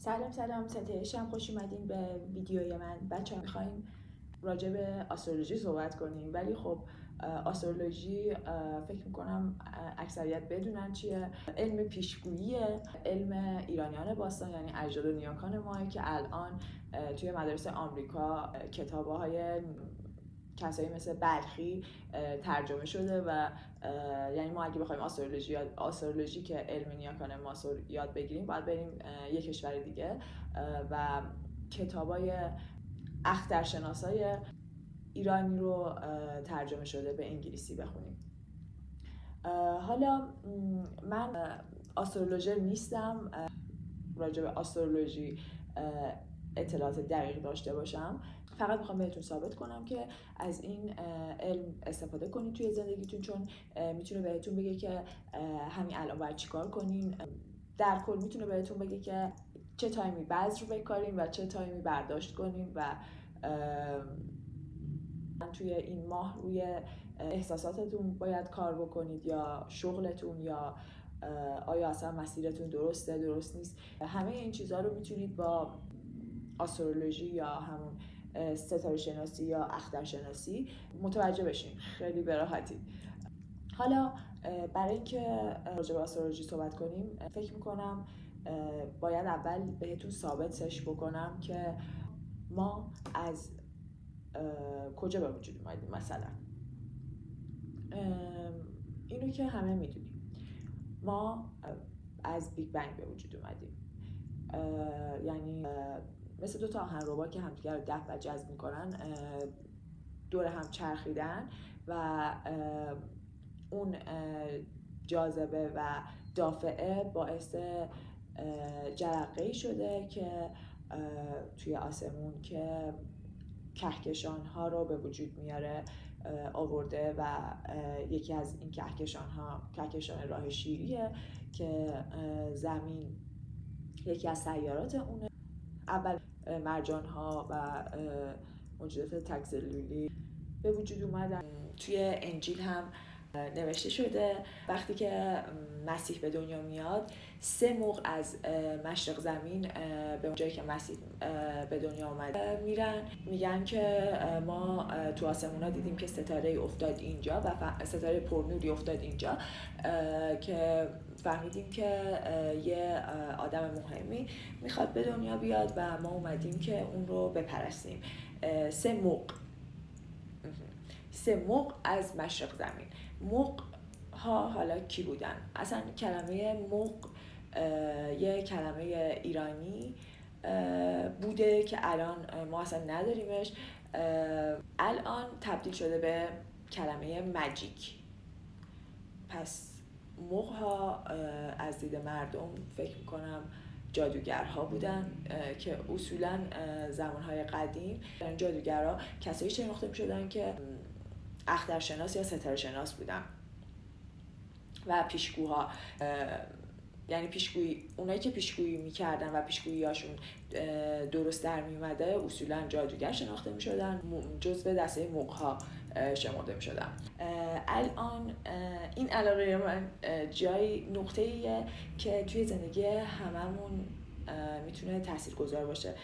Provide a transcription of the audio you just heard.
سلام ستایشم، خوش اومدین به ویدیوی من. بچه ها میخواییم راجع به آسترولوژی صحبت کنیم، ولی خب آسترولوژی فکر میکنم اکثریت بدونن چیه. علم پیشگوییه، علم ایرانیان باستان یعنی اجداد و نیاکان ما که الان توی مدارس آمریکا کتاب‌های کسایی مثل بلخی ترجمه شده و یعنی ما اگه بخوایم آسترولوژی که علم نیاکان ما یاد بگیریم باید بریم یک کشور دیگه و کتابای اخترشناسای ایرانی رو ترجمه شده به انگلیسی بخونیم. حالا من آسترولوژر نیستم، راجع به آسترولوژی اطلاعات دقیق داشته باشم، فقط میخوام بهتون ثابت کنم که از این علم استفاده کنید توی زندگیتون، چون میتونه بهتون بگه که همین الان باید چیکار کنین. در کل میتونه بهتون بگه که چه تایمی بذر رو بکارین و چه تایمی برداشت کنین و توی این ماه روی احساساتتون باید کار بکنید یا شغلتون یا آیا اصلا مسیرتون درست نیست. همه این چیزها رو میتونید با آسترولوژی یا همون ستاره شناسی یا اخترشناسی متوجه بشین خیلی به راحتی. حالا برای اینکه راجع به آسترولوژی صحبت کنیم فکر میکنم باید اول بهتون ثابتش بکنم که ما از کجا به وجود اومدیم. مثلا اینو که همه میدونیم، ما از بیگ بنگ به وجود اومدیم. یعنی مثل دو تا آهنربا که همدیگر رو دفع و جذب میکنن دور هم چرخیدن و اون جاذبه و دافعه باعث جرقه‌ای شده که توی آسمون که کهکشان ها رو به وجود میاره آورده و یکی از این کهکشان راه شیریه که زمین یکی از سیارات اونه. اول مرجان ها و موجودات تک‌سلولی به وجود اومدن. توی انجیل هم نوشته شده وقتی که مسیح به دنیا میاد 3 موغ از مشرق زمین به اونجایی که مسیح به دنیا اومده میرن، میگن که ما تو آسمونا دیدیم که ستاره افتاد اینجا و ستاره پرنوری افتاد اینجا که فهمیدیم که یه آدم مهمی میخواد به دنیا بیاد و ما اومدیم که اون رو بپرستیم. 3 موغ از مشرق زمین. موغ ها حالا کی بودن؟ اصلا کلمه موغ یه کلمه ایرانی بوده که الان ما اصلا نداریمش. الان تبدیل شده به کلمه ماجیک. پس موغ ها از دید مردم فکر میکنم جادوگرها بودن که اصولا زمانهای قدیم جادوگرها کسایی شناخته میشدن که اخترشناس یا ستاره شناس بودن و پیشگوها، یعنی اونایی که پیشگویی میکردن و پیشگوییاشون درست در میومده اصولا جادوگر شناخته میشدن، جزو دسته موغ‌ها شمرده میشدن. الان این علاقه من نقطه‌ایه که توی زندگی هممون میتونه تاثیرگذار باشه